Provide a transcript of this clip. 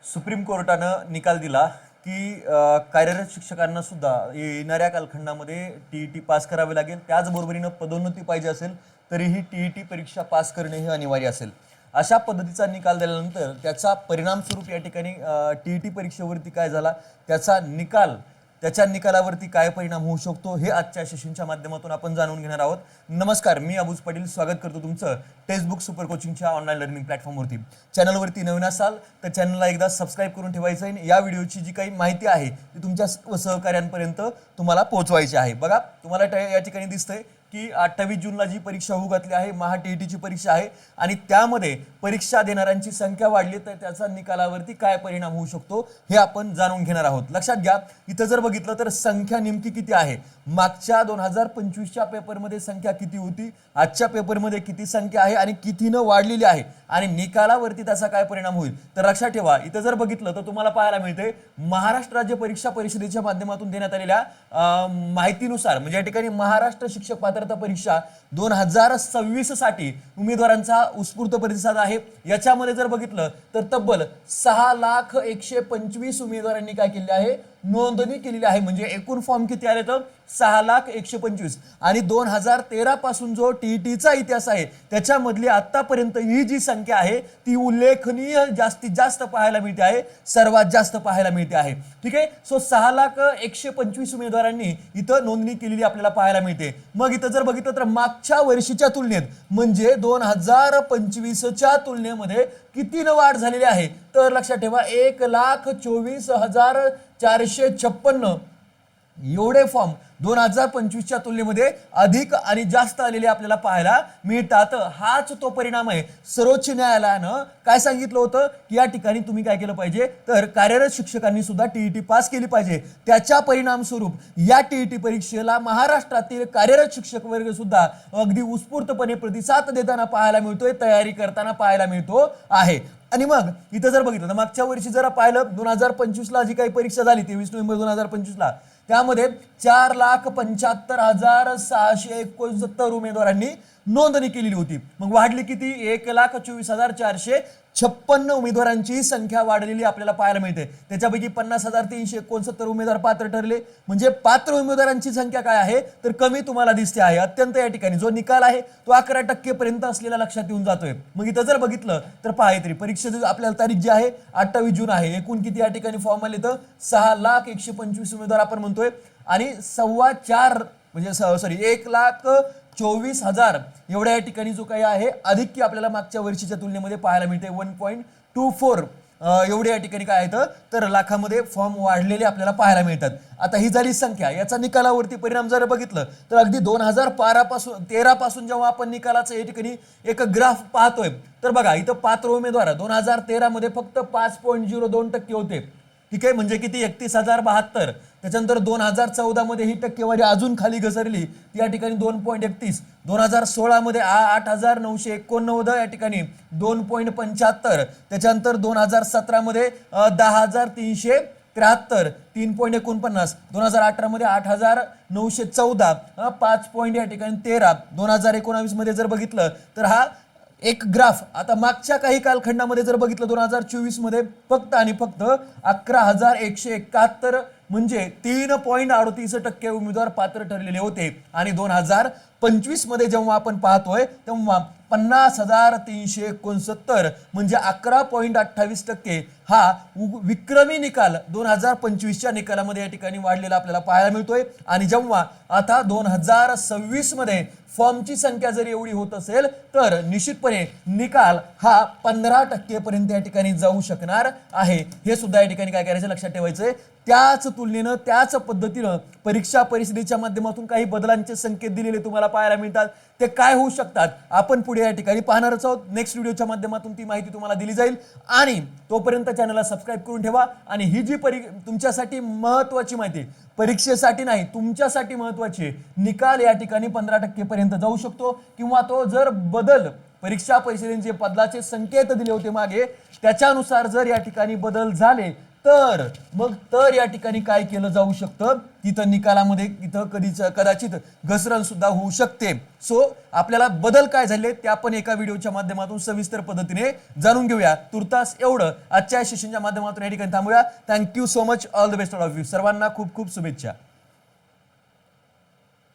Supreme कोर्टानं निकाल दिला की कार्यरत शिक्षकांना सुद्धा येणाऱ्या कालखंडामध्ये टीईटी पास करावे लागेल. त्याचबरोबरीनं पदोन्नती पाहिजे असेल तरीही टीईटी परीक्षा पास करणे हे अनिवार्य असेल. अशा पद्धतीचा निकाल दिल्यानंतर त्याचा परिणाम स्वरूप या ठिकाणी टीईटी परीक्षेवरती काय झाला, त्याच्या निकालावरती काय परिणाम होऊ शकतो हे आजच्या सेशनच्या माध्यमातून आपण जाणून घेणार आहोत. नमस्कार, मी अबूज पाटील स्वागत करतो तुमचं टेक्स्टबुक सुपर कोचिंगच्या ऑनलाईन लर्निंग प्लॅटफॉर्मवरती. चॅनलवरती नवीन असाल तर चॅनलला एकदा सबस्क्राईब करून ठेवायचं आहे. या व्हिडिओची जी काही माहिती आहे ती तुमच्या सहकार्यांपर्यंत तुम्हाला पोहोचवायची आहे. बघा, तुम्हाला या ठिकाणी दिसतंय की 28 जूनला जी परीक्षा होऊ घातली आहे, महा टीईटीची परीक्षा आहे आणि त्यामध्ये परीक्षा देणाऱ्यांची संख्या वाढली तर त्याचा निकालावरती काय परिणाम होऊ शकतो हे आपण जाणून घेणार आहोत. लक्षात घ्या, इथं जर बघितलं तर संख्या नेमकी किती आहे, मागच्या 2025च्या पेपरमध्ये संख्या किती होती, आजच्या पेपरमध्ये किती संख्या आहे आणि कितीनं वाढलेली आहे आणि निकालावरती त्याचा काय परिणाम होईल. तर लक्षात ठेवा, इथं जर बघितलं तर तुम्हाला पाहायला मिळते महाराष्ट्र राज्य परीक्षा परिषदेच्या माध्यमातून देण्यात आलेल्या माहितीनुसार, म्हणजे या ठिकाणी महाराष्ट्र शिक्षक पात्रता परीक्षा 2026 साठी उमेदवारांचा उत्स्फूर्त प्रतिसाद आहे. याच्यामध्ये जर बघितलं तर तब्बल 6,125 उमेदवारांनी काय केले आहे, नोंदणी केलेली आहे. म्हणजे एकूण फॉर्म किती आले तर 6,125 आणि 2013 पासून जो टीईटीचा इतिहास आहे त्याच्यामधली आतापर्यंत ही जी संख्या आहे ती उल्लेखनीय जास्तीत जास्त पाहायला मिळते आहे, सर्वात जास्त पाहायला मिळते आहे. ठीक आहे, सो 6,125 उमेदवारांनी इथं नोंदणी केलेली आपल्याला पाहायला मिळते. मग इथं जर बघितलं तर मागच्या वर्षीच्या तुलनेत म्हणजे 2025च्या तुलनेमध्ये कितीनं वाढ झालेली आहे तर लक्षात ठेवा 1,24,456 एवढे फॉर्म 2025च्या तुलनेमध्ये अधिक आणि जास्त आलेले आपल्याला पाहायला मिळतात. हाच तो परिणाम आहे. सर्वोच्च न्यायालयानं काय सांगितलं होतं की या ठिकाणी तुम्ही काय केलं पाहिजे तर कार्यरत शिक्षकांनी सुद्धा टीईटी पास केली पाहिजे. त्याच्या परिणाम स्वरूप या टीईटी परीक्षेला महाराष्ट्रातील कार्यरत शिक्षक वर्ग सुद्धा अगदी उत्स्फूर्तपणे प्रतिसाद देताना पाहायला मिळतोय, तयारी करताना पाहायला मिळतो आहे. आणि मग इथं जर बघितलं तर मागच्या वर्षी जर पाहिलं 2025ला जी काही परीक्षा झाली 23 नोव्हेंबर 2025ला त्यामध्ये 4,75,669 उमेदवारांनी नोंदणी केलेली होती. मग वाढली किती, 1,24,456 उमेदवारांची संख्या वाढलेली आपल्याला पाहायला मिळते. त्याच्यापैकी 50,369 उमेदवार पात्र ठरले. म्हणजे पात्र उमेदवारांची संख्या काय आहे तर कमी तुम्हाला दिसते आहे अत्यंत. या ठिकाणी जो निकाल आहे तो 11% पर्यंत असलेला लक्षात येऊन जातोय. मग इथं जर बघितलं तर पहा तरी परीक्षेची आपल्याला तारीख जी आहे 28 जून आहे. एकूण किती या ठिकाणी फॉर्म आले तर 6,125 उमेदवार आपण म्हणतोय आणि 4.25 म्हणजे 1,24,000 एवढ्या या ठिकाणी जो काही आहे अधिक की आपल्याला मागच्या वर्षीच्या तुलनेमध्ये पाहायला मिळते 1.24 एवढे या ठिकाणी काय आहे तर लाखामध्ये फॉर्म वाढलेले आपल्याला पाहायला मिळतात. आता ही झाली संख्या. याचा निकालावरती परिणाम जर बघितलं तर अगदी 2013 पासून जेव्हा आपण निकालाचं या ठिकाणी एक ग्राफ पाहतोय तर बघा इथं पात्र उमेदवार 2013 मध्ये फक्त 5.02% होते. ठीक आहे, म्हणजे किती 31,072. त्याच्यानंतर 2014 मध्ये ही टक्केवारी अजून खाली घसरली, या ठिकाणी 2.31. 2016 मध्ये 8,989 या ठिकाणी 2.75. त्याच्यानंतर 2017 मध्ये 10,373 3.49. 2018 मध्ये 8,914 5 या ठिकाणी 13. 2019 मध्ये जर बघितलं तर हा एक ग्राफ. आता मागच्या काही कालखंडामध्ये जर बघितलं 2024 मध्ये फक्त आणि फक्त 11,171 म्हणजे 3.38% उमेदवार पात्र ठरलेले होते. आणि 2025 मध्ये जेव्हा आपण पाहतोय तेव्हा 50,369 म्हणजे 11.28% हा विक्रमी निकाल 2025च्या निकालामध्ये या ठिकाणी वाढलेला आपल्याला पाहायला मिळतोय. आणि जेव्हा आता 2026 मध्ये फॉर्मची संख्या जर एवढी होत असेल तर निश्चितपणे निकाल हा 15% पर्यंत या ठिकाणी जाऊ शकणार आहे. हे सुद्धा या ठिकाणी काय करायचं लक्षात ठेवायचंय. त्याच तुलनेनं त्याच पद्धतीनं परीक्षा परिषदेच्या माध्यमातून काही बदलांचे संकेत दिलेले तुम्हाला पाहायला मिळतात. ते काय होऊ शकतात आपण पुढे या ठिकाणी पाहणारच आहोत. नेक्स्ट व्हिडिओच्या माध्यमातून ती माहिती तुम्हाला दिली जाईल. आणि तोपर्यंत चॅनलला सबस्क्राईब करून ठेवा. आणि ही जी तुमच्यासाठी महत्त्वाची माहिती, परीक्षेसाठी नाही तुमच्यासाठी महत्त्वाची, निकाल या ठिकाणी 15% पर्यंत जाऊ शकतो किंवा तो जर बदल परीक्षा परिषदेचे बदलाचे संकेत दिले होते मागे त्याच्यानुसार जर या ठिकाणी बदल झाले तर या ठिकाणी काय केलं जाऊ शकतं, तिथं निकालामध्ये इथं कदाचित घसरण सुद्धा होऊ शकते. सो आपल्याला बदल काय झाले ते आपण एका व्हिडिओच्या माध्यमातून सविस्तर पद्धतीने जाणून घेऊया. तुर्तास एवढं आजच्या सेशनच्या माध्यमातून या ठिकाणी थांबूया. Thank you so much. All the best all of you. सर्वांना खूप खूप शुभेच्छा.